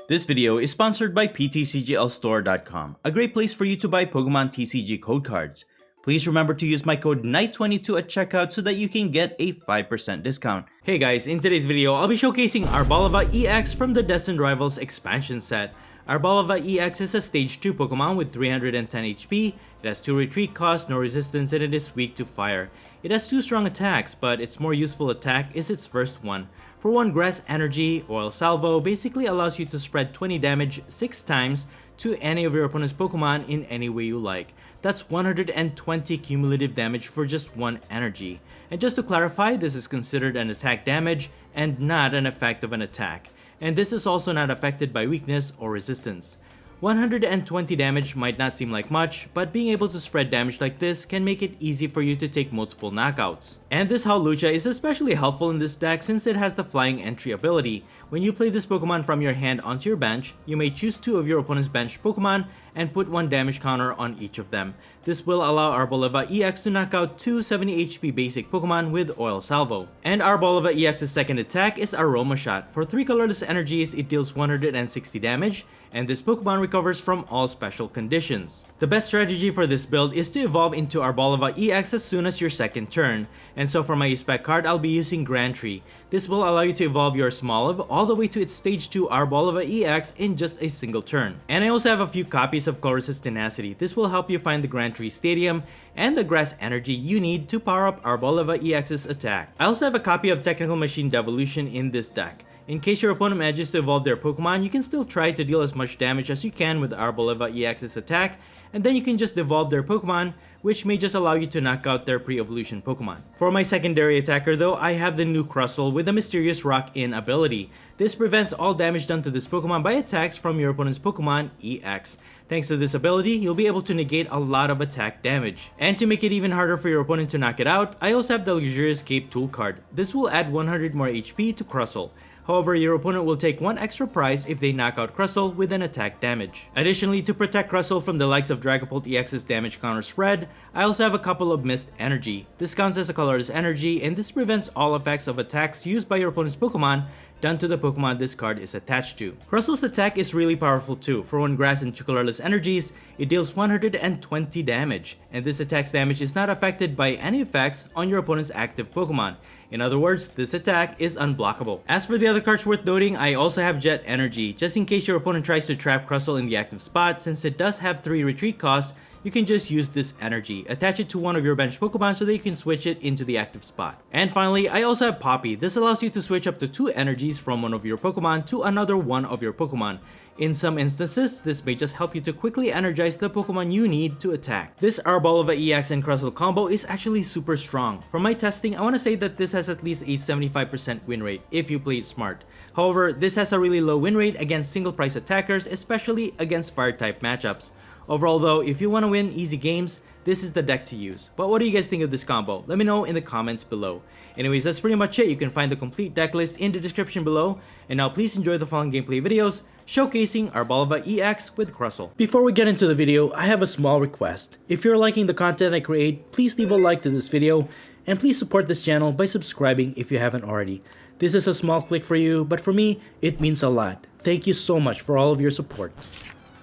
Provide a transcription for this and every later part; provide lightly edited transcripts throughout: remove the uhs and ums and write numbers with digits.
This video is sponsored by PTCGLstore.com, a great place for you to buy Pokemon TCG code cards. Please remember to use my code NIGHT22 at checkout so that you can get a 5% discount. Hey guys, in today's video, I'll be showcasing Arboliva EX from the Destined Rivals expansion set. Arboliva EX is a Stage 2 Pokemon with 310 HP, it has 2 retreat cost, no resistance, and it is weak to fire. It has 2 strong attacks, but its more useful attack is its first one. For 1 Grass Energy, Oil Salvo basically allows you to spread 20 damage 6 times to any of your opponent's Pokemon in any way you like. That's 120 cumulative damage for just 1 energy. And just to clarify, this is considered an attack damage and not an effect of an attack. And this is also not affected by weakness or resistance. 120 damage might not seem like much, but being able to spread damage like this can make it easy for you to take multiple knockouts. And this Hawlucha is especially helpful in this deck since it has the flying entry ability. When you play this Pokemon from your hand onto your bench, you may choose 2 of your opponent's bench Pokemon and put 1 damage counter on each of them. This will allow Arboliva EX to knock out 2 70 HP basic Pokemon with Oil Salvo. And Arboliva EX's second attack is Aroma Shot. For 3 colorless energies, it deals 160 damage, and this Pokemon recovers from all special conditions. The best strategy for this build is to evolve into Arboliva EX as soon as your second turn, and so for my spec card, I'll be using Grand Tree. This will allow you to evolve your Smoliv all the way to its Stage 2 Arboliva EX in just a single turn. And I also have a few copies of Colress's Tenacity. This will help you find the Grand Tree Stadium and the Grass Energy you need to power up Arboliva EX's attack. I also have a copy of Technical Machine Devolution in this deck. In case your opponent manages to evolve their Pokemon, you can still try to deal as much damage as you can with Arboliva EX's attack, and then you can just evolve their Pokemon, which may just allow you to knock out their pre-evolution Pokemon. For my secondary attacker though, I have the new CRUSTLE with a Mysterious Rock-In ability. This prevents all damage done to this Pokemon by attacks from your opponent's Pokemon EX. Thanks to this ability, you'll be able to negate a lot of attack damage. And to make it even harder for your opponent to knock it out, I also have the Luxurious Cape Tool card. This will add 100 more HP to CRUSTLE. However, your opponent will take 1 extra prize if they knock out CRUSTLE with an attack damage. Additionally, to protect CRUSTLE from the likes of Dragapult EX's damage counter spread, I also have a couple of Mist Energy. This counts as a colorless energy, and this prevents all effects of attacks used by your opponent's Pokemon done to the Pokemon this card is attached to. CRUSTLE's attack is really powerful too. For 1 Grass and 2 colorless energies, it deals 120 damage, and this attack's damage is not affected by any effects on your opponent's active Pokemon. In other words, this attack is unblockable. As for the other cards worth noting, I also have Jet Energy. Just in case your opponent tries to trap CRUSTLE in the active spot, since it does have 3 retreat cost, you can just use this energy. Attach it to one of your bench Pokemon so that you can switch it into the active spot. And finally, I also have Poppy. This allows you to switch up to 2 energies from one of your Pokemon to another one of your Pokemon. In some instances, this may just help you to quickly energize the Pokemon you need to attack. This Arboliva EX and CRUSTLE combo is actually super strong. From my testing, I want to say that this has at least a 75% win rate if you play it smart. However, this has a really low win rate against single price attackers, especially against fire type matchups. Overall though, if you want to win easy games, this is the deck to use. But what do you guys think of this combo? Let me know in the comments below. Anyways, that's pretty much it. You can find the complete deck list in the description below. And now please enjoy the following gameplay videos showcasing Arboliva EX with CRUSTLE. Before we get into the video, I have a small request. If you're liking the content I create, please leave a like to this video. And please support this channel by subscribing if you haven't already. This is a small click for you, but for me, it means a lot. Thank you so much for all of your support.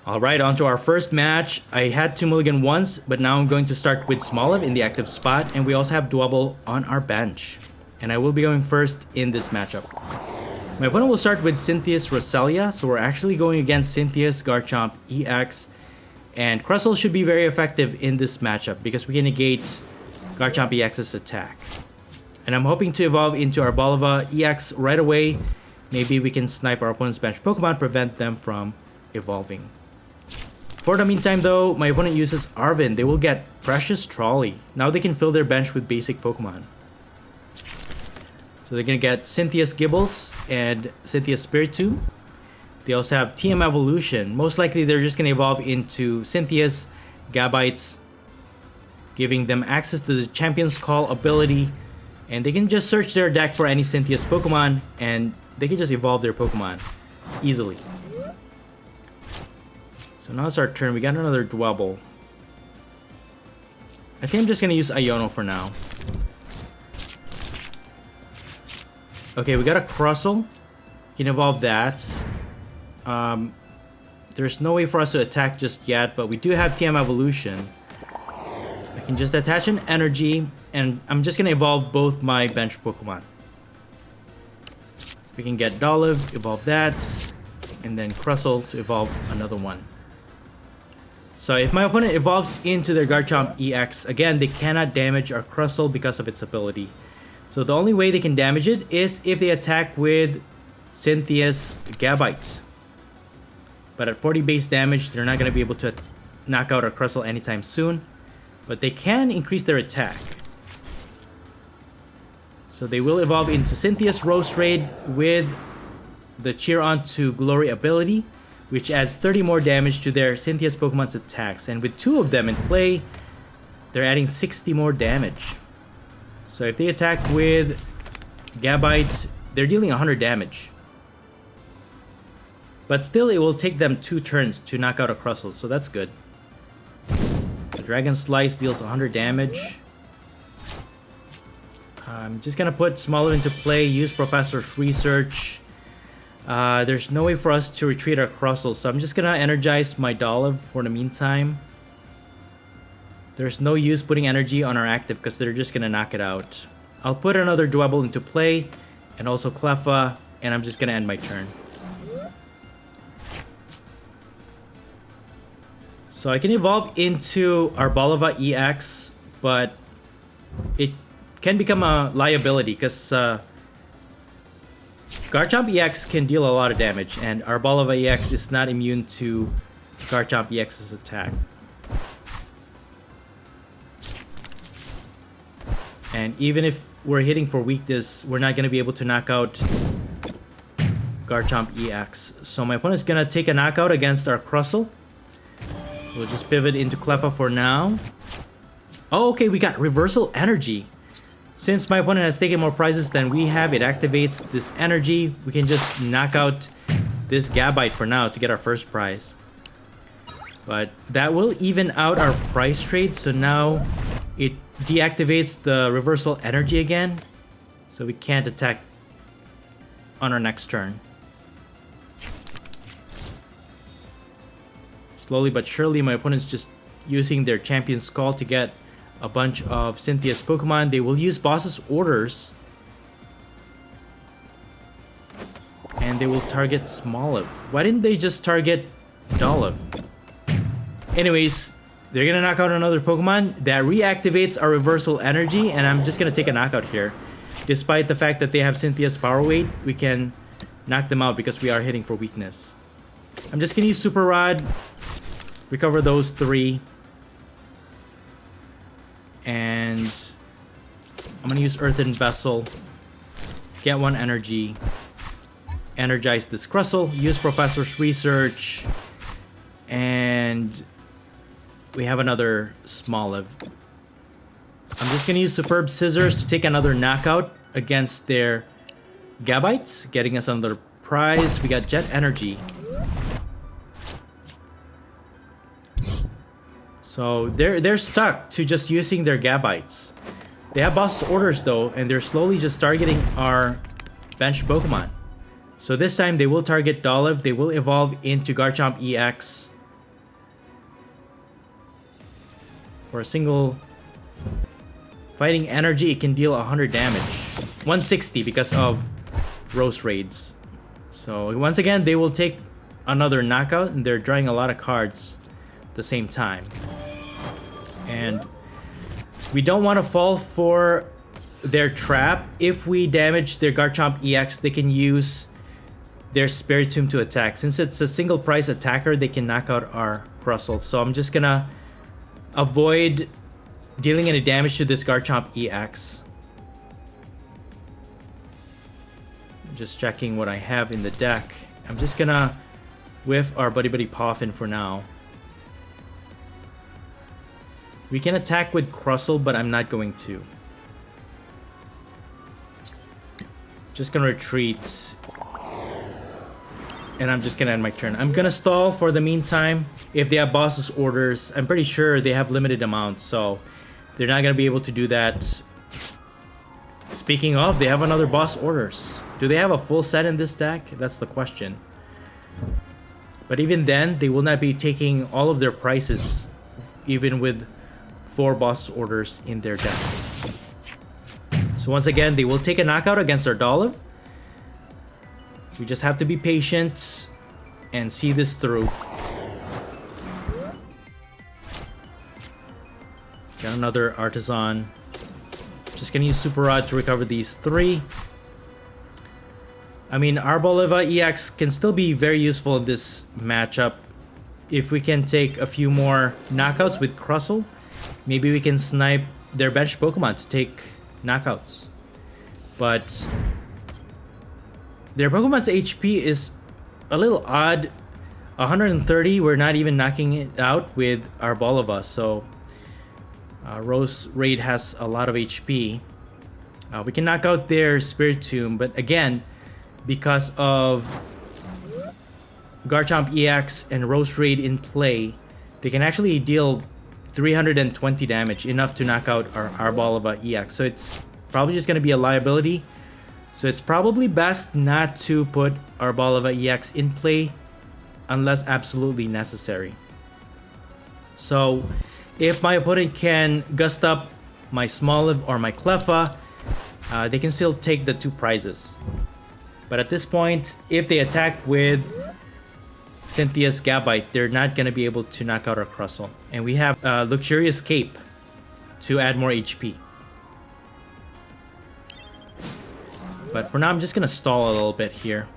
Alright, on to our first match. I had 2 mulligan once, but now I'm going to start with Smoliv in the active spot, and we also have Dwebble on our bench. And I will be going first in this matchup. My opponent will start with Cynthia's Roselia, so we're actually going against Cynthia's Garchomp EX. And CRUSTLE should be very effective in this matchup because we can negate Garchomp EX's attack. And I'm hoping to evolve into Arboliva EX right away. Maybe we can snipe our opponent's bench Pokemon, prevent them from evolving. For the meantime though, my opponent uses Arven. They will get Precious Trolley. Now they can fill their bench with basic Pokemon. So they're gonna get Cynthia's Gibbles and Cynthia's Spiritomb. They also have TM Evolution. Most likely they're just gonna evolve into Cynthia's Gabites, giving them access to the Champion's Call ability. And they can just search their deck for any Cynthia's Pokemon and they can just evolve their Pokemon easily. So now it's our turn. We got another Dwebble. I think I'm just going to use Iono for now. Okay, we got a CRUSTLE. Can evolve that. There's no way for us to attack just yet, but we do have TM Evolution. I can just attach an energy, and I'm just gonna evolve both my bench Pokemon. We can get Dolliv, evolve that, and then CRUSTLE to evolve another one. So if my opponent evolves into their Garchomp EX, again, they cannot damage our CRUSTLE because of its ability. So the only way they can damage it is if they attack with Cynthia's Gabite. But at 40 base damage, they're not going to be able to knock out our CRUSTLE anytime soon. But they can increase their attack. So they will evolve into Cynthia's Rose Raid with the Cheer On to Glory ability, which adds 30 more damage to their Cynthia's Pokemon's attacks. And with 2 of them in play, they're adding 60 more damage. So if they attack with Gabite, they're dealing 100 damage. But still, it will take them 2 turns to knock out a CRUSTLE, so that's good. The Dragon Slice deals 100 damage. I'm just gonna put Smoliv into play, use Professor's Research. There's no way for us to retreat our CRUSTLE, so I'm just gonna energize my Dolliv for the meantime. There's no use putting energy on our active because they're just gonna knock it out. I'll put another Dwebble into play, and also Cleffa, and I'm just gonna end my turn. So I can evolve into Arboliva EX, but it can become a liability because Garchomp EX can deal a lot of damage, and Arboliva EX is not immune to Garchomp EX's attack. And even if we're hitting for weakness, we're not going to be able to knock out Garchomp EX. So my opponent's going to take a knockout against our CRUSTLE. We'll just pivot into Cleffa for now. Oh, okay, we got Reversal Energy. Since my opponent has taken more prizes than we have, it activates this energy. We can just knock out this Gabite for now to get our first prize. But that will even out our prize trade, so now it deactivates the Reversal Energy again. So we can't attack on our next turn. Slowly but surely, my opponent's just using their Champion Skull to get a bunch of Cynthia's Pokemon. They will use Boss's Orders. And they will target Smoliv. Why didn't they just target Dolliv? Anyways, they're gonna knock out another Pokemon. That reactivates our Reversal Energy, and I'm just gonna take a knockout here. Despite the fact that they have Cynthia's Power Weight, we can knock them out because we are hitting for weakness. I'm just gonna use Super Rod, recover those 3, and I'm gonna use Earthen Vessel, get 1 energy, energize this CRUSTLE, use Professor's Research, and we have another Smoliv. I'm just gonna use Superb Scissors to take another knockout against their Gabites, getting us another prize. We got Jet Energy. So they're stuck to just using their Gabites. They have Boss's Orders though, and they're slowly just targeting our bench Pokemon. So this time they will target Dolliv. They will evolve into Garchomp EX. For a single fighting energy, it can deal 100 damage. 160 because of Rose Raids. So once again, they will take another knockout, and they're drawing a lot of cards at the same time. And we don't want to fall for their trap. If we damage their Garchomp EX, they can use their Spiritomb to attack. Since it's a single price attacker, they can knock out our CRUSTLE. So I'm just gonna avoid dealing any damage to this Garchomp EX. Just checking what I have in the deck. I'm just gonna whiff our Buddy Poffin for now. We can attack with CRUSTLE, but I'm not going to. Just gonna retreat. And I'm just gonna end my turn. I'm gonna stall for the meantime. If they have Boss's Orders, I'm pretty sure they have limited amounts, so they're not gonna be able to do that. Speaking of, they have another Boss Orders. Do they have a full set in this deck? That's the question. But even then, they will not be taking all of their prizes, even with 4 boss orders in their deck. So once again, they will take a knockout against Arboliva. We just have to be patient and see this through. Got another Artisan. Just gonna use Super Rod to recover these 3. I mean, Arboliva EX can still be very useful in this matchup. If we can take a few more knockouts with CRUSTLE, maybe we can snipe their bench Pokemon to take knockouts. But their Pokemon's HP is a little odd. 130, we're not even knocking it out with Arboliva, so Rose Raid has a lot of HP. We can knock out their Spiritomb, but again, because of Garchomp EX and Rose Raid in play, they can actually deal 320 damage, enough to knock out our Arboliva EX. So it's probably just going to be a liability. So it's probably best not to put Arboliva EX in play unless absolutely necessary. So if my opponent can gust up my Smoliv or my Cleffa, they can still take the 2 prizes. But at this point, if they attack with Cynthia's Gabite, they're not going to be able to knock out our CRUSTLE. And we have Luxurious Cape to add more HP. But for now, I'm just going to stall a little bit here.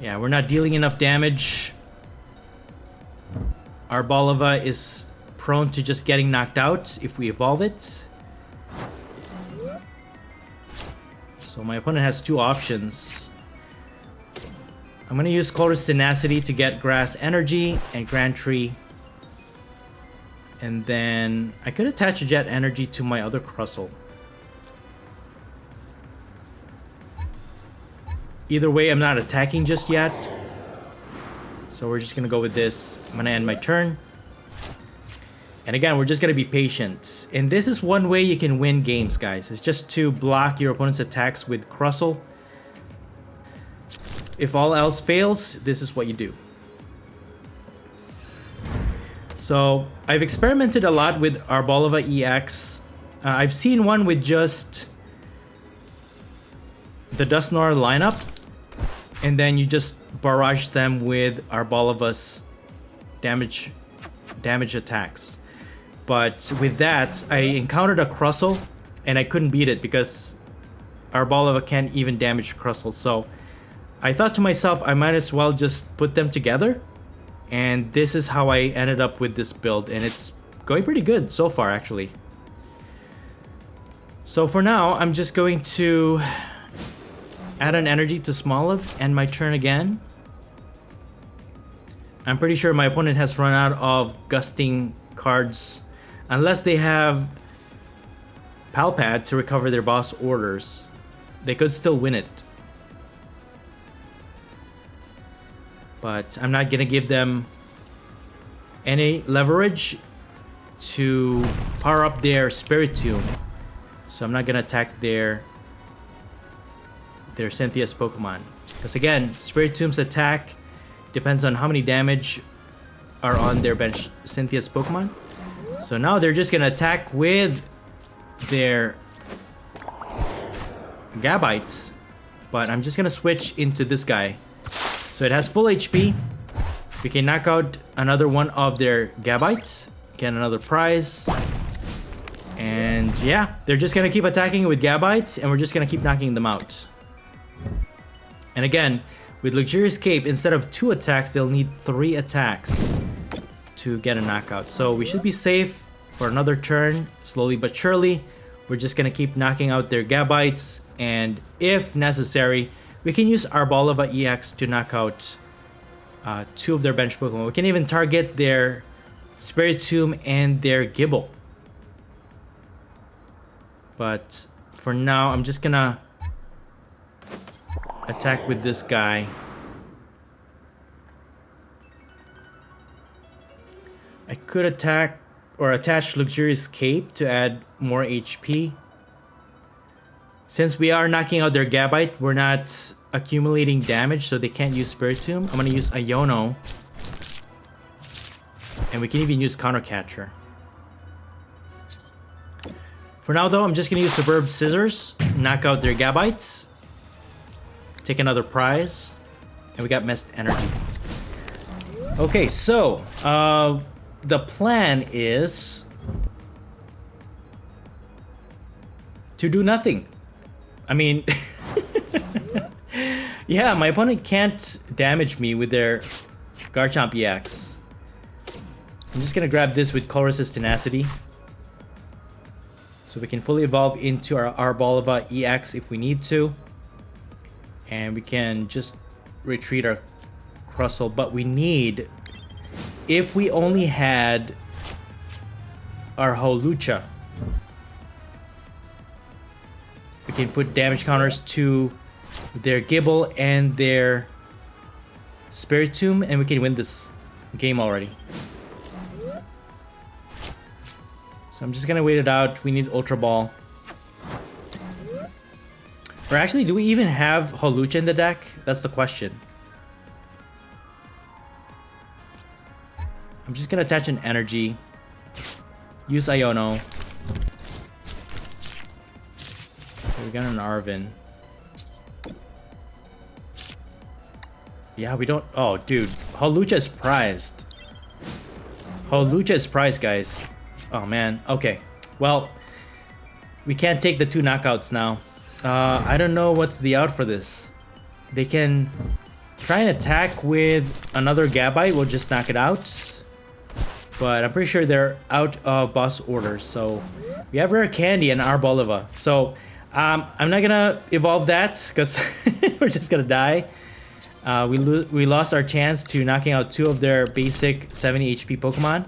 Yeah, we're not dealing enough damage. Arboliva is prone to just getting knocked out if we evolve it. So my opponent has 2 options. I'm going to use Colress's Tenacity to get Grass Energy and Grand Tree. And then I could attach a Jet Energy to my other CRUSTLE. Either way, I'm not attacking just yet. So we're just going to go with this. I'm going to end my turn. And again, we're just going to be patient. And this is one way you can win games, guys. It's just to block your opponent's attacks with CRUSTLE. If all else fails, this is what you do. So I've experimented a lot with Arboliva EX. I've seen one with just the Dusknoir lineup. And then you just barrage them with Arboliva's damage attacks. But with that, I encountered a CRUSTLE and I couldn't beat it because Arboliva can't even damage CRUSTLE. So I thought to myself, I might as well just put them together. And this is how I ended up with this build. And it's going pretty good so far, actually. So for now, I'm just going to add an energy to Smoliv, end my turn again. I'm pretty sure my opponent has run out of gusting cards. Unless they have Palpad to recover their boss orders, they could still win it. But I'm not gonna give them any leverage to power up their Spiritomb. So I'm not gonna attack their Cynthia's Pokemon. Because again, Spiritomb's attack depends on how many damage are on their bench Cynthia's Pokemon. So now they're just gonna attack with their Gabites. But I'm just gonna switch into this guy. So it has full HP. We can knock out another one of their Gabites. Get another prize. And yeah, they're just gonna keep attacking with Gabites and we're just gonna keep knocking them out. And again, with Luxurious Cape, instead of 2 attacks, they'll need 3 attacks to get a knockout. So we should be safe for another turn, slowly but surely. We're just gonna keep knocking out their Gabites, and if necessary, we can use Arboliva EX to knock out 2 of their bench Pokemon. We can even target their Spiritomb and their Gibble. But for now, I'm just gonna attack with this guy. I could attack or attach Luxurious Cape to add more HP. Since we are knocking out their Gabite, we're not accumulating damage, so they can't use Spiritomb. I'm gonna use Iono. And we can even use Counter Catcher. For now though, I'm just gonna use Superb Scissors, knock out their Gabites, take another prize, and we got Mist Energy. Okay, so the plan is to do nothing. I mean, yeah, my opponent can't damage me with their Garchomp EX. I'm just gonna grab this with Colress's Tenacity, so we can fully evolve into our Arboliva EX if we need to. And we can just retreat our CRUSTLE, but we need, if we only had our Holucha, we can put damage counters to their Gibble and their Spiritomb, and we can win this game already. So I'm just gonna wait it out. We need Ultra Ball. Or actually, do we even have Holucha in the deck? That's the question. I'm just gonna attach an energy. Use Iono. Okay, we got an Arvin. Yeah, we don't... Oh, dude. Holucha is prized. Holucha is prized, guys. Oh, man. Okay. Well, we can't take the 2 knockouts now. I don't know what's the out for this. They can try and attack with another Gabite. We'll just knock it out. But I'm pretty sure they're out of boss orders. So we have Rare Candy and Arboliva. So I'm not gonna evolve that because we're just gonna die. We lost our chance to knocking out 2 of their basic 70 HP Pokemon.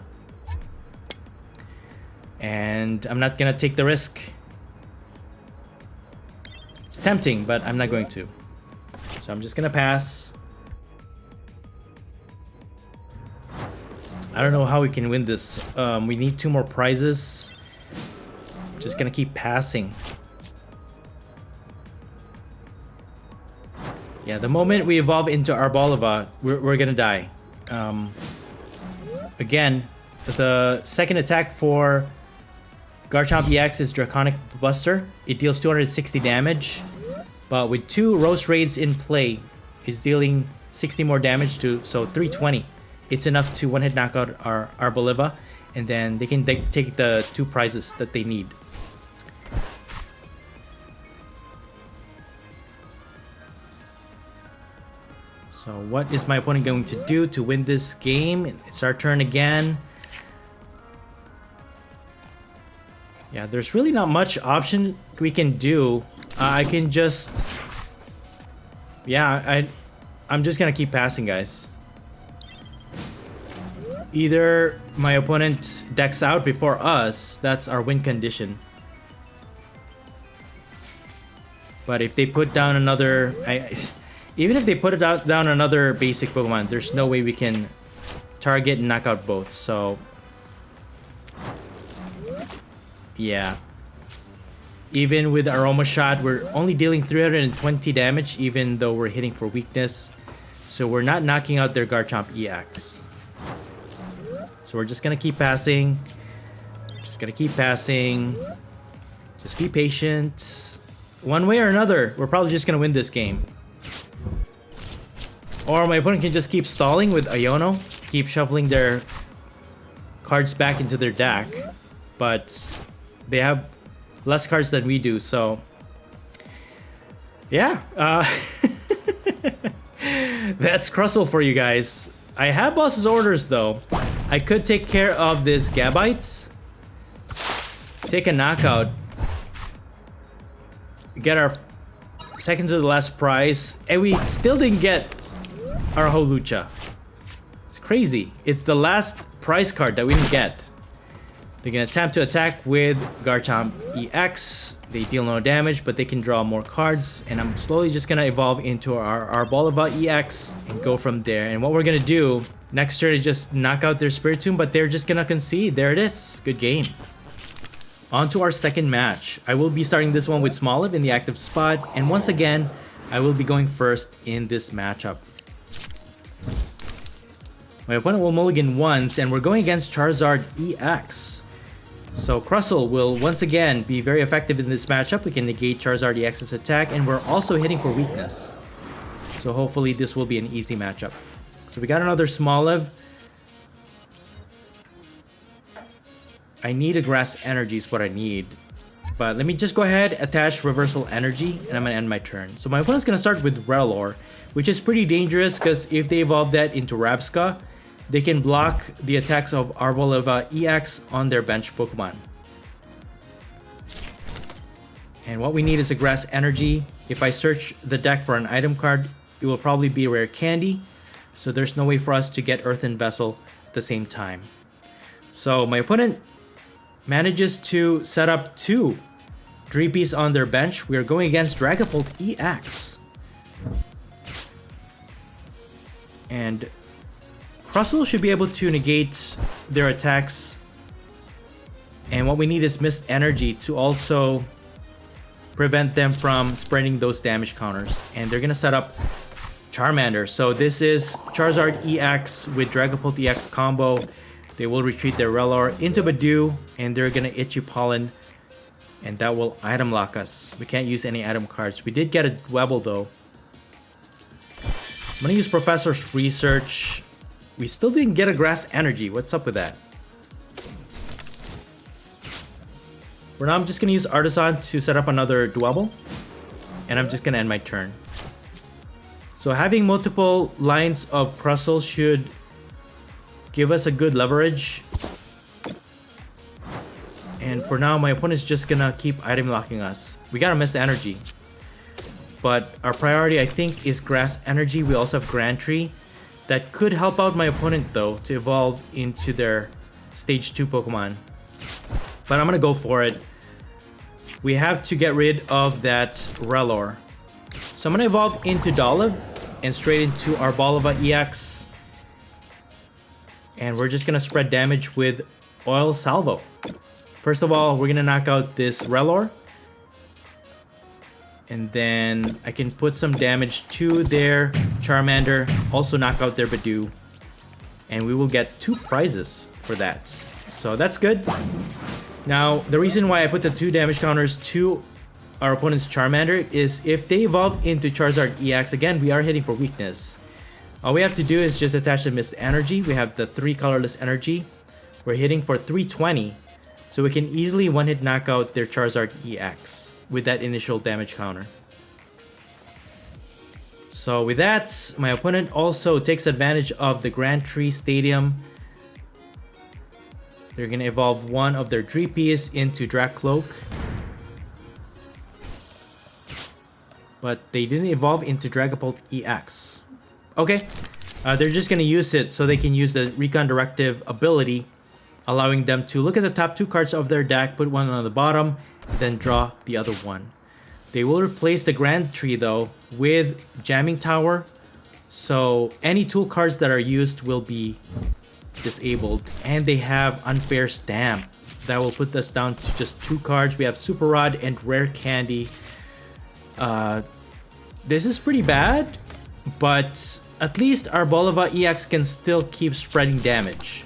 And I'm not gonna take the risk. It's tempting, but I'm not going to. So I'm just gonna pass. I don't know how we can win this. We need 2 more prizes. Just gonna keep passing. Yeah, the moment we evolve into Arboliva, we're gonna die. Again, the second attack for Garchomp EX is Draconic Buster. It deals 260 damage, but with 2 Roast Raids in play, it's dealing 60 more damage to, so 320. It's enough to one-hit knock out our Arboliva, and then they can take the 2 prizes that they need. So what is my opponent going to do to win this game? It's our turn again. Yeah, there's really not much option we can do. I can just... Yeah, I'm just gonna keep passing, guys. Either my opponent decks out before us, that's our win condition. But if they put down another... even if they put down another basic Pokemon, there's no way we can target and knock out both, so... Yeah. Even with Aroma Shot, we're only dealing 320 damage, even though we're hitting for weakness. So we're not knocking out their Garchomp EX. So we're just gonna keep passing. Just gonna keep passing. Just be patient. One way or another, we're probably just gonna win this game. Or my opponent can just keep stalling with Iono. Keep shuffling their cards back into their deck. But they have less cards than we do, so... Yeah. That's CRUSTLE for you guys. I have boss's orders, though. I could take care of this Gabites. Take a knockout. Get our second to the last prize. And we still didn't get our Holucha. It's crazy. It's the last prize card that we didn't get. They can attempt to attack with Garchomp EX. They deal no damage, but they can draw more cards. And I'm slowly just gonna evolve into our Arboliva EX and go from there. And what we're gonna do next turn is just knock out their Spiritomb, but they're just gonna concede. There it is. Good game. On to our second match. I will be starting this one with Smoliv in the active spot. And once again, I will be going first in this matchup. My opponent will mulligan once, and we're going against Charizard EX. So CRUSTLE will once again be very effective in this matchup. We can negate Charizard EX's attack, and we're also hitting for weakness. So hopefully this will be an easy matchup. So we got another Smoliv. I need a Grass Energy is what I need. But let me just go ahead, attach Reversal Energy, and I'm going to end my turn. So my opponent's going to start with Rellor, which is pretty dangerous because if they evolve that into Rabsca, they can block the attacks of Arboliva EX on their bench Pokemon. And what we need is a Grass Energy. If I search the deck for an item card, it will probably be Rare Candy. So there's no way for us to get Earthen Vessel at the same time. So my opponent manages to set up 2 Dreepies on their bench. We are going against Dragapult EX. And CRUSTLE should be able to negate their attacks. And what we need is Mist Energy to also prevent them from spreading those damage counters. And they're going to set up Charmander. So this is Charizard EX with Dragapult EX combo. They will retreat their Rellor into Badoo, and they're going to Itchy Pollen. And that will item lock us. We can't use any item cards. We did get a Dwebble though. I'm going to use Professor's Research. We still didn't get a Grass Energy. What's up with that? For now, I'm just going to use Artisan to set up another Dwebble. And I'm just going to end my turn. So having multiple lines of CRUSTLE should give us a good leverage. And for now, my opponent's just going to keep item locking us. We got to Mist Energy. But our priority, I think, is Grass Energy. We also have Grand Tree. That could help out my opponent, though, to evolve into their Stage 2 Pokemon. But I'm going to go for it. We have to get rid of that Rellor. So I'm going to evolve into Dolliv and straight into Arboliva EX. And we're just going to spread damage with Oil Salvo. First of all, we're going to knock out this Rellor. And then I can put some damage to their Charmander. Also knock out their Badoo. And we will get 2 prizes for that. So that's good. Now, the reason why I put the 2 damage counters to our opponent's Charmander is if they evolve into Charizard EX, again, we are hitting for weakness. All we have to do is just attach the Mist Energy. We have the 3 colorless energy. We're hitting for 320. So we can easily one-hit knock out their Charizard EX with that initial damage counter. So with that, my opponent also takes advantage of the Grand Tree Stadium. They're going to evolve one of their Dreepies into Dracloak. But they didn't evolve into Dragapult EX. Okay, they're just going to use it so they can use the Recon Directive ability, allowing them to look at the top 2 cards of their deck, put one on the bottom, then draw the other one. They will replace the Grand Tree though with Jamming Tower, so any tool cards that are used will be disabled. And they have Unfair Stamp. That will put us down to just 2 cards. We have Super Rod and Rare Candy. This is pretty bad, but at least Arboliva EX can still keep spreading damage.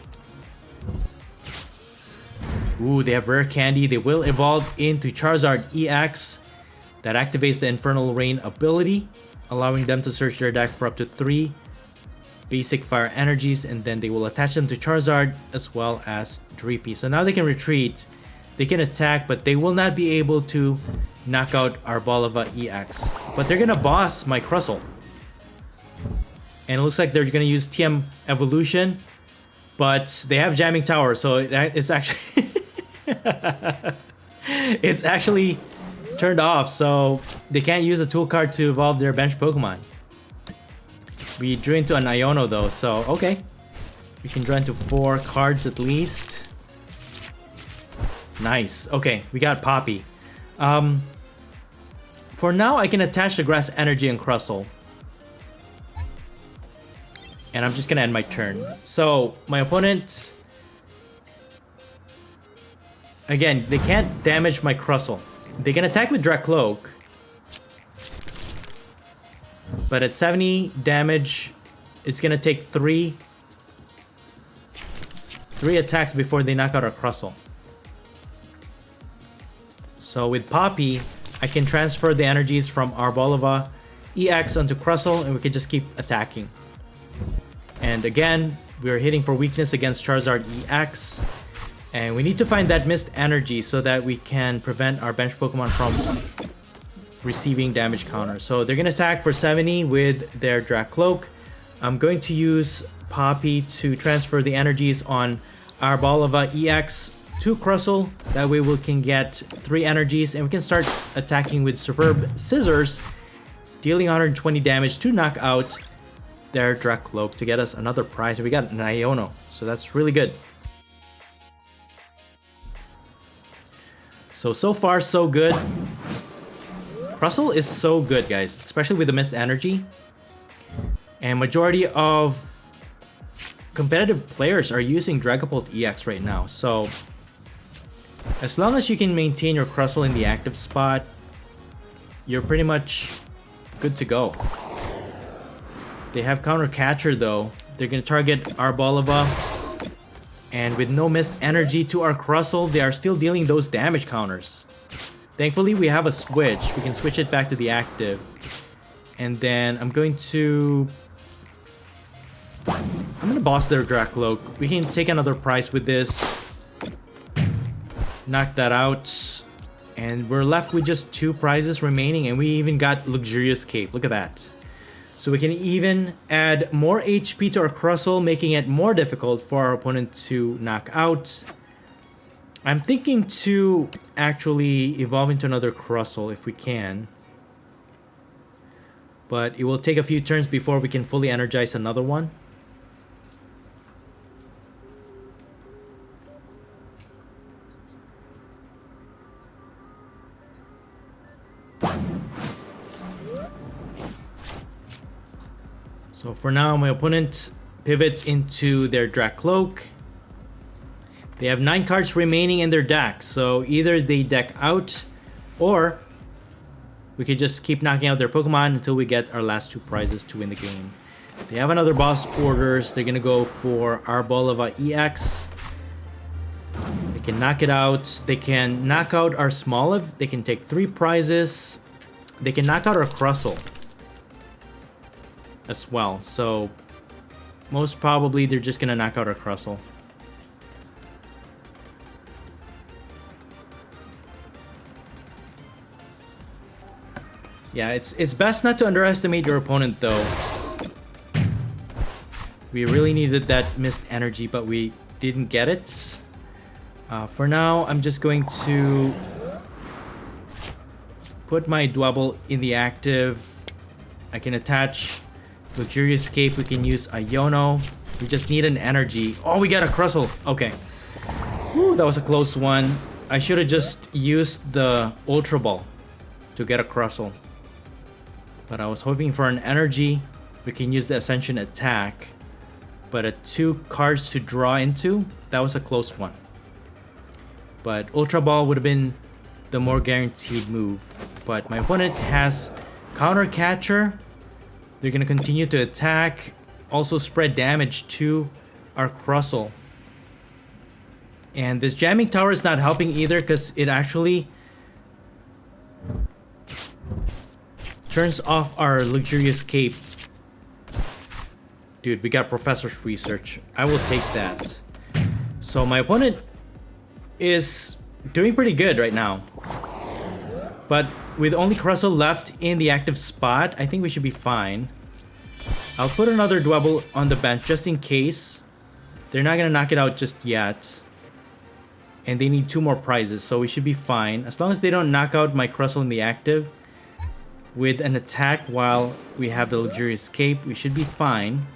Ooh, they have Rare Candy. They will evolve into Charizard EX. That activates the Infernal Rain ability, allowing them to search their deck for up to 3 basic fire energies, and then they will attach them to Charizard as well as Dreepy. So now they can retreat. They can attack, but they will not be able to knock out Arboliva EX. But they're going to boss my CRUSTLE. And it looks like they're going to use TM Evolution, but they have Jamming Tower, so it's actually... it's actually turned off, so they can't use a tool card to evolve their bench Pokemon. We drew into an Iono though, so okay. We can draw into 4 cards at least. Nice. Okay, we got Poppy. For now, I can attach the Grass Energy and CRUSTLE. And I'm just gonna end my turn. So, my opponent... Again, they can't damage my CRUSTLE. They can attack with Dracloak. But at 70 damage, it's gonna take three attacks before they knock out our CRUSTLE. So with Poppy, I can transfer the energies from Arboliva EX onto CRUSTLE, and we can just keep attacking. And again, we're hitting for weakness against Charizard EX. And we need to find that missed energy so that we can prevent our bench Pokemon from receiving damage counter. So they're gonna attack for 70 with their Dracloak. I'm going to use Poppy to transfer the energies on Arboliva EX to CRUSTLE. That way we can get 3 energies and we can start attacking with Superb Scissors, dealing 120 damage to knock out their Dracloak to get us another prize. We got an Iono, so that's really good. So far so good. CRUSTLE is so good, guys, especially with the missed energy. And majority of competitive players are using Dragapult EX right now. So as long as you can maintain your CRUSTLE in the active spot, you're pretty much good to go. They have Counter Catcher though. They're gonna target Arboliva. And with no missed energy to our CRUSTLE, they are still dealing those damage counters. Thankfully, we have a switch. We can switch it back to the active. And then I'm going to boss their Dracloak. We can take another prize with this. Knock that out. And we're left with just 2 prizes remaining. And we even got Luxurious Cape. Look at that. So we can even add more HP to our CRUSTLE, making it more difficult for our opponent to knock out. I'm thinking to actually evolve into another CRUSTLE if we can. But it will take a few turns before we can fully energize another one. So for now, my opponent pivots into their Dracloak. They have 9 cards remaining in their deck, so either they deck out, or we could just keep knocking out their Pokemon until we get our last 2 prizes to win the game. They have another boss orders. They're gonna go for Arboliva EX. They can knock it out. They can knock out our Smoliv. They can take 3 prizes. They can knock out our CRUSTLE as well. So most probably they're just gonna knock out our CRUSTLE. Yeah, it's best not to underestimate your opponent though. We really needed that missed energy, but we didn't get it. For now, I'm just going to put my Dwebble in the active. I can attach Luxurious Cape. We can use Iono. We just need an energy. Oh, we got a CRUSTLE. Okay. Whew, that was a close one. I should have just used the Ultra Ball to get a CRUSTLE. But I was hoping for an energy. We can use the Ascension attack. But at 2 cards to draw into, that was a close one. But Ultra Ball would have been the more guaranteed move. But my opponent has Counter Catcher. They're going to continue to attack. Also spread damage to our CRUSTLE. And this Jamming Tower is not helping either because it actually turns off our Luxurious Cape. Dude, we got Professor's Research. I will take that. So my opponent is doing pretty good right now. But with only CRUSTLE left in the active spot, I think we should be fine. I'll put another Dwebble on the bench just in case. They're not going to knock it out just yet. And they need 2 more prizes, so we should be fine. As long as they don't knock out my CRUSTLE in the active with an attack while we have the Luxurious Cape, we should be fine.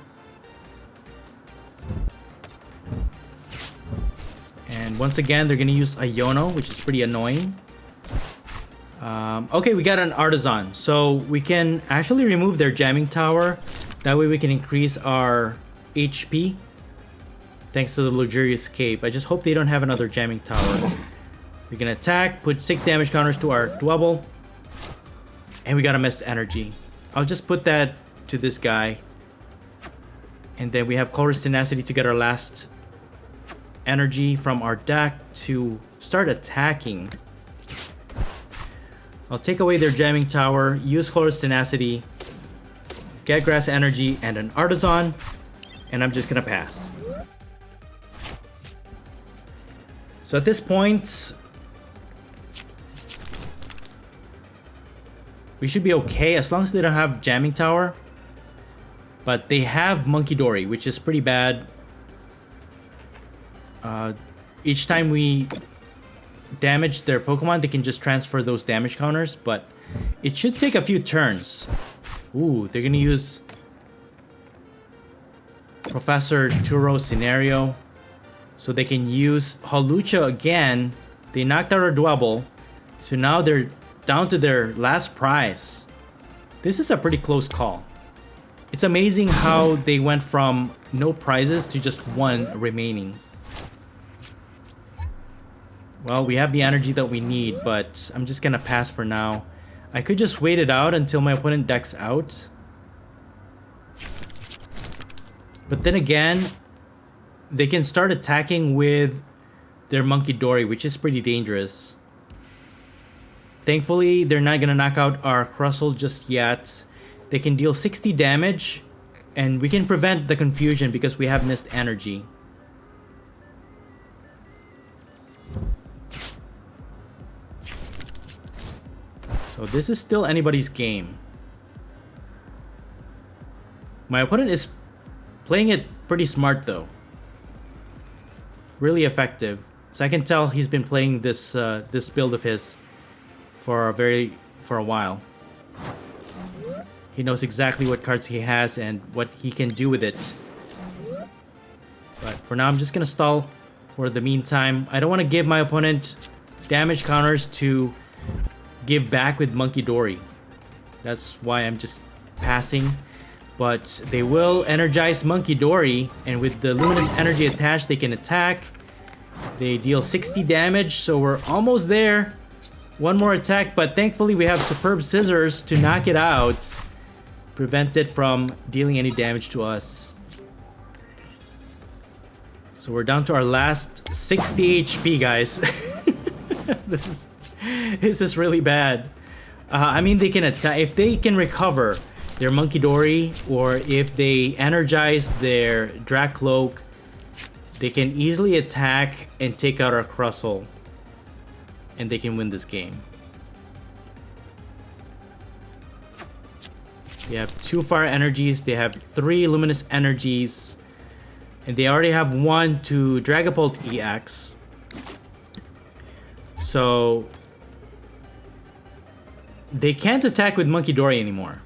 And once again, they're going to use Iono, which is pretty annoying. Okay, we got an Artisan. So we can actually remove their Jamming Tower. That way we can increase our HP. Thanks to the Luxurious Cape. I just hope they don't have another Jamming Tower. We can attack, put 6 damage counters to our Dwebble. And we got a missed energy. I'll just put that to this guy. And then we have Colress Tenacity to get our last energy from our deck to start attacking. I'll take away their jamming tower, use Colress Tenacity, get Grass Energy and an Artisan, and I'm just gonna pass. So at this point, we should be okay as long as they don't have jamming tower. But they have Monkey Dory, which is pretty bad. Each time we damage their Pokemon, they can just transfer those damage counters, but it should take a few turns. Ooh, they're gonna use Professor Turo's Scenario, so they can use Hawlucha again. They knocked out our Dwebble, so now they're down to their last prize. This is a pretty close call. It's amazing how they went from no prizes to just one remaining. Well, we have the energy that we need, but I'm just gonna pass for now. I could just wait it out until my opponent decks out. But then again, they can start attacking with their Monkey Dory, which is pretty dangerous. Thankfully, they're not gonna knock out our CRUSTLE just yet. They can deal 60 damage, and we can prevent the confusion because we have Mist Energy. So this is still anybody's game. My opponent is playing it pretty smart though. Really effective. So I can tell he's been playing this this build of his for a while. He knows exactly what cards he has and what he can do with it. But for now, I'm just gonna stall for the meantime. I don't want to give my opponent damage counters to give back with Monkey Dory. That's why I'm just passing. But they will energize Monkey Dory, and with the Luminous Energy attached, they can attack. They deal 60 damage, so we're almost there. One more attack, but thankfully we have Superb Scissors to knock it out. Prevent it from dealing any damage to us. So we're down to our last 60 HP, guys. This is really bad. I mean, they can attack if they can recover their Monkey Dory, or if they energize their Dracloak, they can easily attack and take out our CRUSTLE, and they can win this game. They have 2 Fire Energies, they have 3 Luminous Energies, and they already have 1 to Dragapult EX. So they can't attack with Monkey Dory anymore.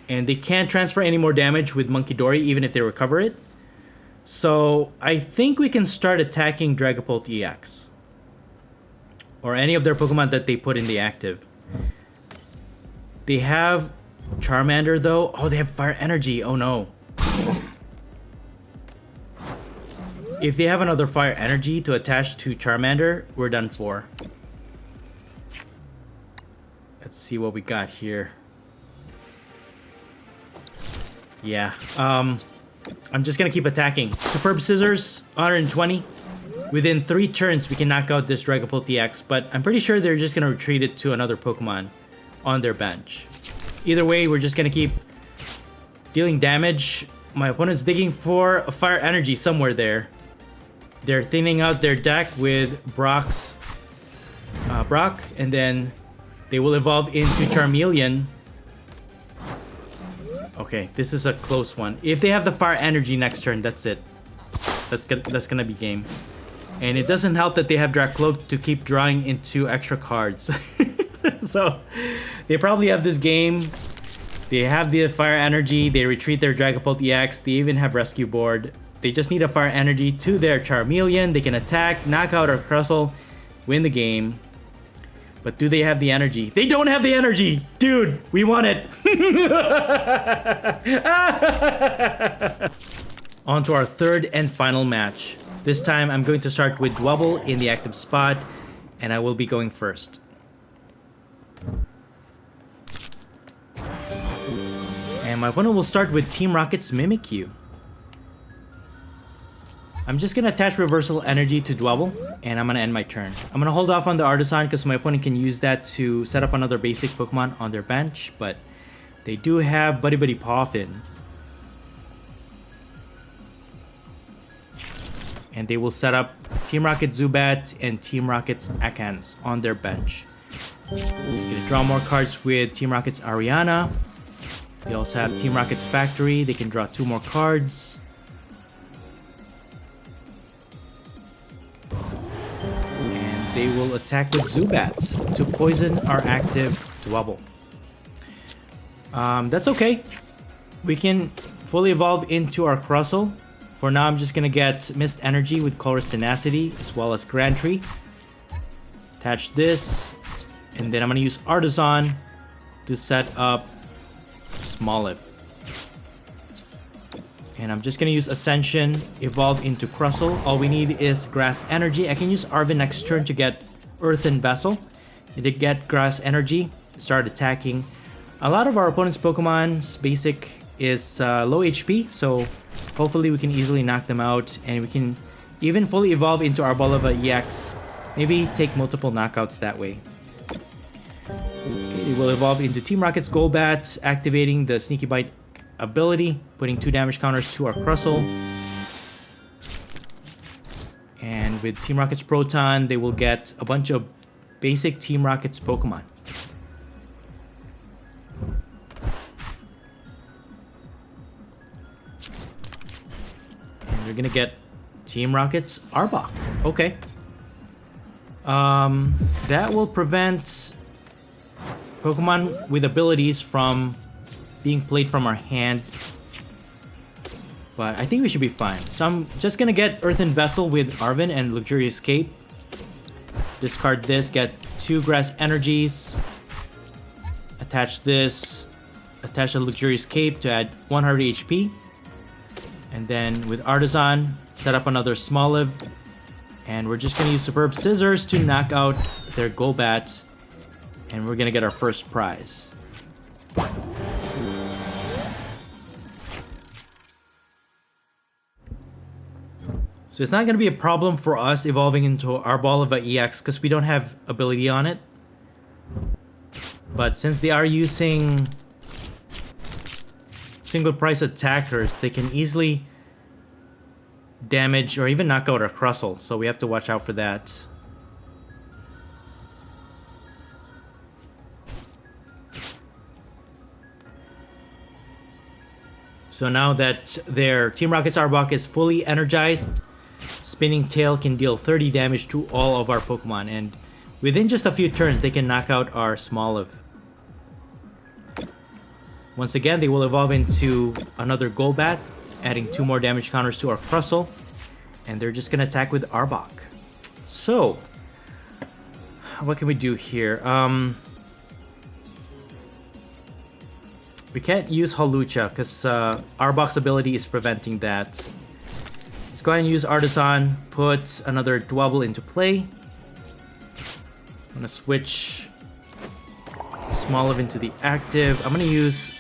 And they can't transfer any more damage with Monkey Dory even if they recover it. So I think we can start attacking Dragapult EX. Or any of their Pokemon that they put in the active. They have Charmander though. Oh, they have Fire Energy. Oh no. If they have another Fire Energy to attach to Charmander, we're done for. Let's see what we got here. Yeah, I'm just gonna keep attacking. Superb Scissors, 120. Within 3 turns, we can knock out this Dragapult EX, but I'm pretty sure they're just gonna retreat it to another Pokemon on their bench. Either way, we're just gonna keep dealing damage. My opponent's digging for a Fire Energy somewhere there. They're thinning out their deck with Brock, and then they will evolve into Charmeleon. Okay, this is a close one. If they have the Fire Energy next turn, that's it. That's gonna be game. And it doesn't help that they have Dracloak to keep drawing into extra cards. So they probably have this game. They have the Fire Energy. They retreat their Dragapult EX. They even have Rescue Board. They just need a Fire Energy to their Charmeleon. They can attack, knock out our CRUSTLE, win the game. But do they have the energy? They don't have the energy! Dude, we won it! On to our third and final match. This time I'm going to start with Dwebble in the active spot, and I will be going first. And my opponent will start with Team Rocket's Mimikyu. I'm just gonna attach Reversal Energy to Dwebble, and I'm gonna end my turn. I'm gonna hold off on the Artisan because my opponent can use that to set up another basic Pokemon on their bench, but they do have Buddy Buddy Poffin. And they will set up Team Rocket Zubat and Team Rocket's Akans on their bench. Gonna draw more cards with Team Rocket's Ariana. They also have Team Rocket's Factory. They can draw 2 more cards. And they will attack with Zubat to poison our active Dwebble. That's okay. We can fully evolve into our CRUSTLE. For now, I'm just gonna get Mist Energy with Colress Tenacity as well as Grantry. Attach this, and then I'm gonna use Artisan to set up Smoliv. And I'm just gonna use Ascension, evolve into CRUSTLE. All we need is Grass Energy. I can use Arven next turn to get Earthen Vessel. And to get Grass Energy, start attacking. A lot of our opponent's Pokemon's basic is low HP, so hopefully we can easily knock them out, and we can even fully evolve into Arboliva EX. Maybe take multiple knockouts that way. Okay, it will evolve into Team Rocket's Golbat, activating the Sneaky Bite ability, putting 2 damage counters to our CRUSTLE. And with Team Rocket's Proton, they will get a bunch of basic Team Rocket's Pokemon. You're gonna get Team Rocket's Arbok. Okay. That will prevent Pokemon with abilities from being played from our hand. But I think we should be fine. So I'm just gonna get Earthen Vessel with Arven and Luxurious Cape. Discard this, get 2 Grass Energies. Attach this. Attach a Luxurious Cape to add 100 HP. And then with Artisan, set up another Smoliv. And we're just going to use Superb Scissors to knock out their Golbat. And we're going to get our first prize. So it's not going to be a problem for us evolving into Arboliva EX because we don't have ability on it. But since they are using single price attackers, they can easily damage or even knock out our CRUSTLE, so we have to watch out for that. So now that their Team Rocket's Arbok is fully energized, Spinning Tail can deal 30 damage to all of our Pokemon, and within just a few turns they can knock out our Smoliv. Once again, they will evolve into another Golbat, adding 2 more damage counters to our CRUSTLE, and they're just gonna attack with Arbok. So, what can we do here? We can't use Hawlucha because Arbok's ability is preventing that. Let's go ahead and use Artisan, put another Dwebble into play. I'm gonna switch Smoliv into the active. I'm gonna use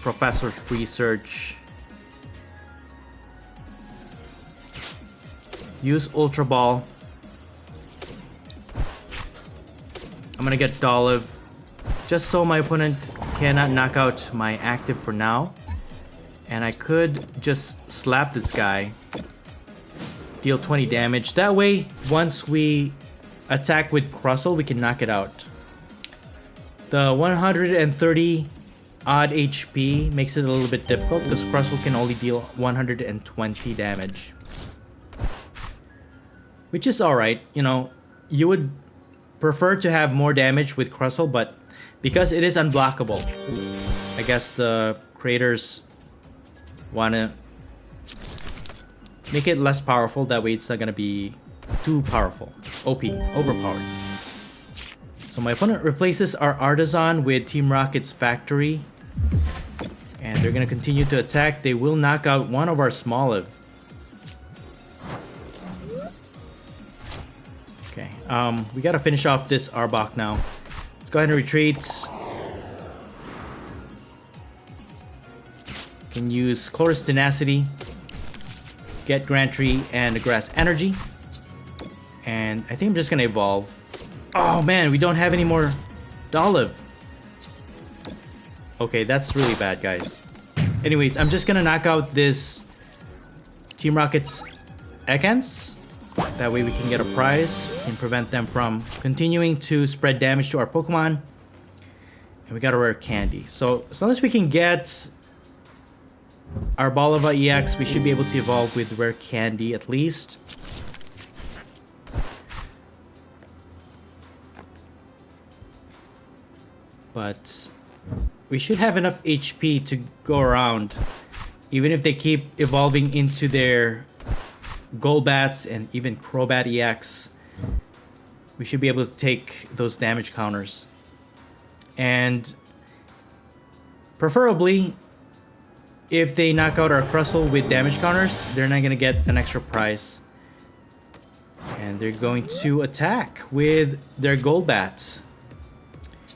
Professor's Research. Use Ultra Ball. I'm gonna get Dolliv just so my opponent cannot knock out my active for now. And I could just slap this guy, deal 20 damage. That way, once we attack with CRUSTLE, we can knock it out. The 130 odd HP makes it a little bit difficult because CRUSTLE can only deal 120 damage. Which is alright, you know, you would prefer to have more damage with CRUSTLE, but because it is unblockable, I guess the creators wanna make it less powerful, that way it's not gonna be too powerful. OP, overpowered. So my opponent replaces our Artisan with Team Rocket's Factory. And they're gonna continue to attack. They will knock out one of our Smoliv. Okay, we gotta finish off this Arbok now. Let's go ahead and retreat. Can use Chorus Tenacity, get Grantry and Grass Energy. And I think I'm just gonna evolve. Oh man, we don't have any more Dolliv. Okay, that's really bad, guys. Anyways, I'm just gonna knock out this Team Rocket's Ekans. That way we can get a prize and prevent them from continuing to spread damage to our Pokemon. And we got a rare candy. So as long as we can get Arboliva EX, we should be able to evolve with rare candy at least. But we should have enough HP to go around, even if they keep evolving into their Golbats and even Crobat EX. We should be able to take those damage counters. And preferably, if they knock out our CRUSTLE with damage counters, they're not going to get an extra prize. And they're going to attack with their Golbat.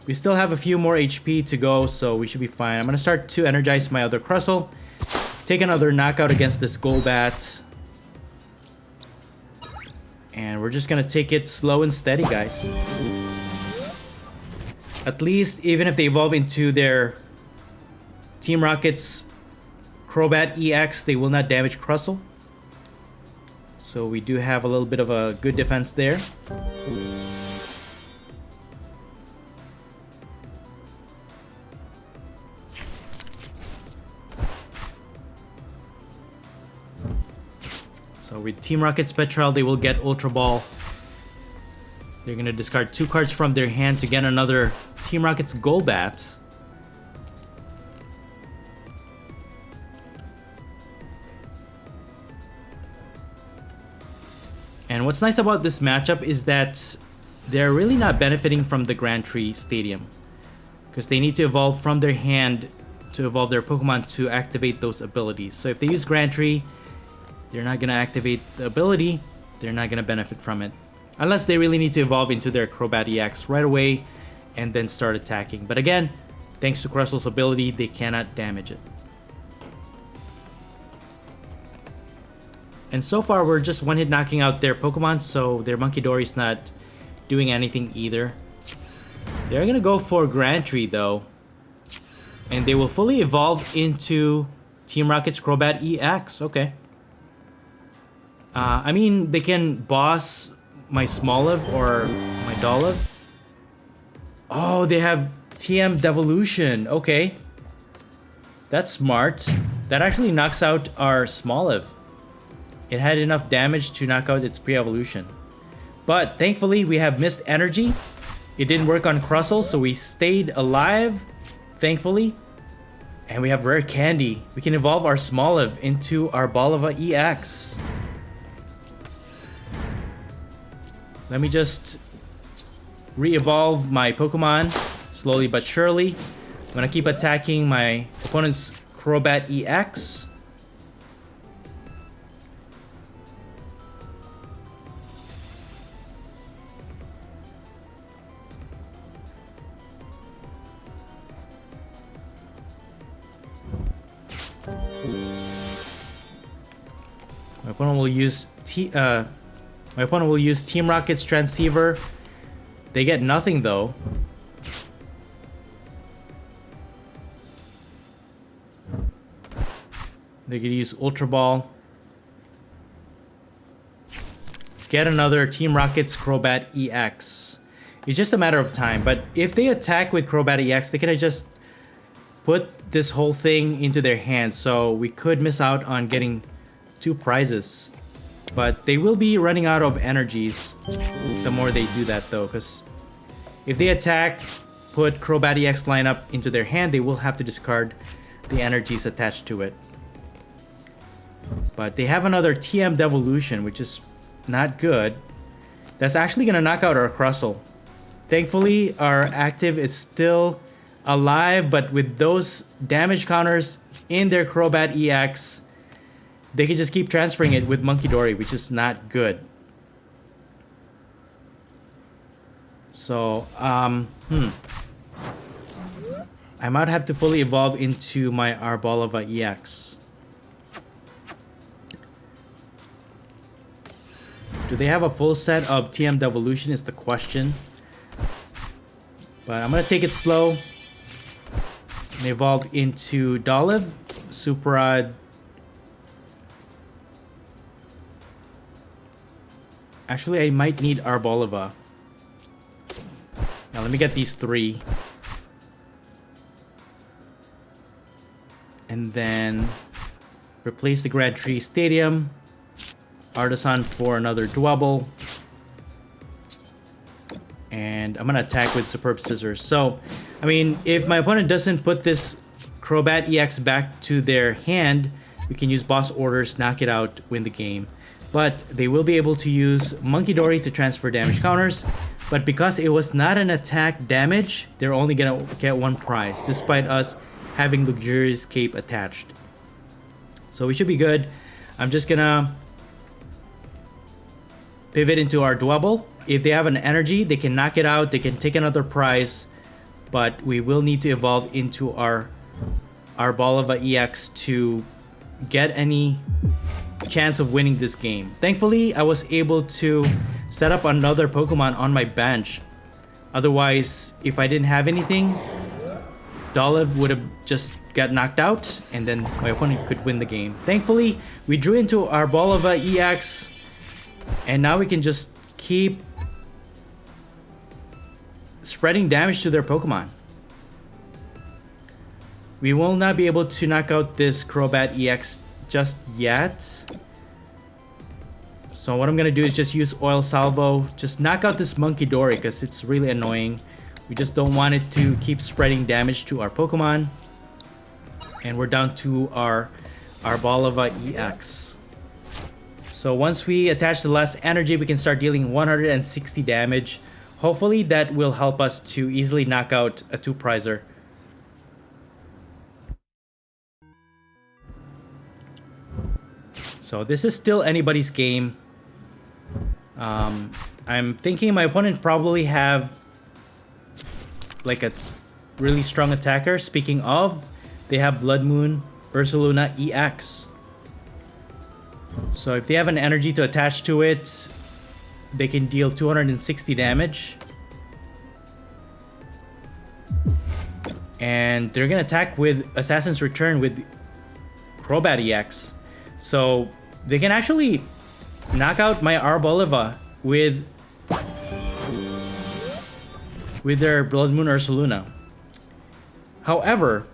We still have a few more HP to go, so we should be fine. I'm going to start to energize my other CRUSTLE. Take another knockout against this Golbat. And we're just going to take it slow and steady, guys. At least, even if they evolve into their Team Rocket's Crobat EX, they will not damage CRUSTLE. So we do have a little bit of a good defense there. So with Team Rocket's Petrel, they will get Ultra Ball. They're going to discard 2 cards from their hand to get another Team Rocket's Golbat. And what's nice about this matchup is that they're really not benefiting from the Grand Tree Stadium, because they need to evolve from their hand to evolve their Pokemon to activate those abilities. So if they use Grand Tree, they're not going to activate the ability, they're not going to benefit from it. Unless they really need to evolve into their Crobat EX right away and then start attacking. But again, thanks to CRUSTLE's ability, they cannot damage it. And so far, we're just one-hit knocking out their Pokemon, so their Munkidori's not doing anything either. They're going to go for Grand Tree, though. And they will fully evolve into Team Rocket's Crobat EX. Okay. I mean, they can boss my Smoliv or my Dolliv. Oh, they have TM Devolution. Okay. That's smart. That actually knocks out our Smoliv. It had enough damage to knock out its pre-evolution. But thankfully, we have Mist Energy. It didn't work on CRUSTLE, so we stayed alive, thankfully. And we have Rare Candy. We can evolve our Smoliv into our Arboliva EX. Let me just re-evolve my Pokemon slowly but surely. I'm gonna keep attacking my opponent's Crobat EX. My opponent will use Team Rocket's Transceiver. They get nothing though. They could use Ultra Ball. Get another Team Rocket's Crobat EX. It's just a matter of time. But if they attack with Crobat EX, they can just put this whole thing into their hands. So we could miss out on getting 2 prizes. But they will be running out of energies the more they do that though, because if they attack, put Crobat EX lineup into their hand, they will have to discard the energies attached to it. But they have another TM Devolution, which is not good. That's actually going to knock out our CRUSTLE. Thankfully, our active is still alive, but with those damage counters in their Crobat EX, they can just keep transferring it with Munkidori, which is not good. So, I might have to fully evolve into my Arboliva EX. Do they have a full set of TM Devolution is the question. But I'm going to take it slow. And evolve into Dolive, Super. Actually, I might need Arboliva. Now let me get these 3. And then replace the Grand Tree Stadium. Artisan for another Dwebble. And I'm gonna attack with Superb Scissors. So, I mean, if my opponent doesn't put this Crobat EX back to their hand, we can use Boss Orders, knock it out, win the game. But they will be able to use Monkey Dory to transfer damage counters. But because it was not an attack damage, they're only gonna get 1 prize, despite us having Luxurious Cape attached. So we should be good. I'm just gonna pivot into our Dwebble. If they have an energy, they can knock it out, they can take another prize, but we will need to evolve into our Arboliva EX to get any chance of winning this game. Thankfully, I was able to set up another Pokemon on my bench. Otherwise, if I didn't have anything, Dolive would have just got knocked out, and then my opponent could win the game. Thankfully, we drew into our Arboliva EX, and now we can just keep spreading damage to their Pokemon. We will not be able to knock out this Crobat EX just yet. So what I'm gonna do is just use Oil Salvo, just knock out this Monkey Dory because it's really annoying. We just don't want it to keep spreading damage to our Pokemon. And we're down to our Arboliva EX. So once we attach the last energy, we can start dealing 160 damage. Hopefully that will help us to easily knock out a 2-prizer. So this is still anybody's game. I'm thinking my opponent probably have like a really strong attacker. Speaking of, they have Blood Moon Ursaluna EX. So if they have an energy to attach to it, they can deal 260 damage. And they're gonna attack with Assassin's Return with Crobat EX. So they can actually knock out my Arboliva with their Blood Moon Ursaluna. However,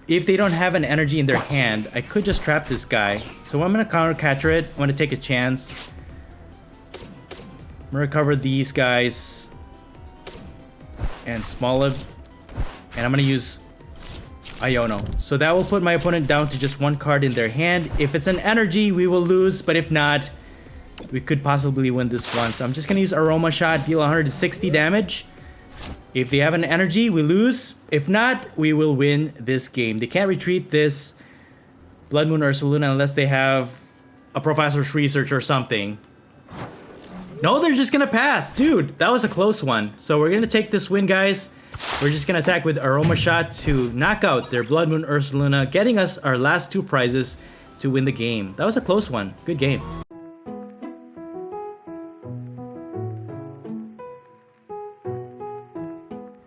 if they don't have an energy in their hand, I could just trap this guy. So I'm gonna counter catcher it. I'm gonna take a chance. I'm gonna recover these guys and Smoliv, and I'm gonna use Iono. So that will put my opponent down to just 1 card in their hand. If it's an energy, we will lose, but if not, we could possibly win this one. So I'm just gonna use Aroma Shot, deal 160 damage. If they have an energy, we lose. If not, we will win this game. They can't retreat this Blood Moon Ursaluna unless they have a Professor's Research or something. No, they're just gonna pass. Dude, that was a close one. So we're gonna take this win, guys. We're just gonna attack with Aroma Shot to knock out their Blood Moon Ursaluna, getting us our last 2 prizes to win the game. That was a close one. Good game.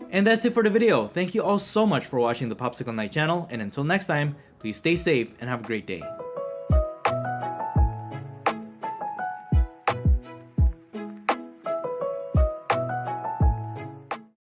And that's it for the video. Thank you all so much for watching the Popsicleknight channel, and until next time, please stay safe and have a great day.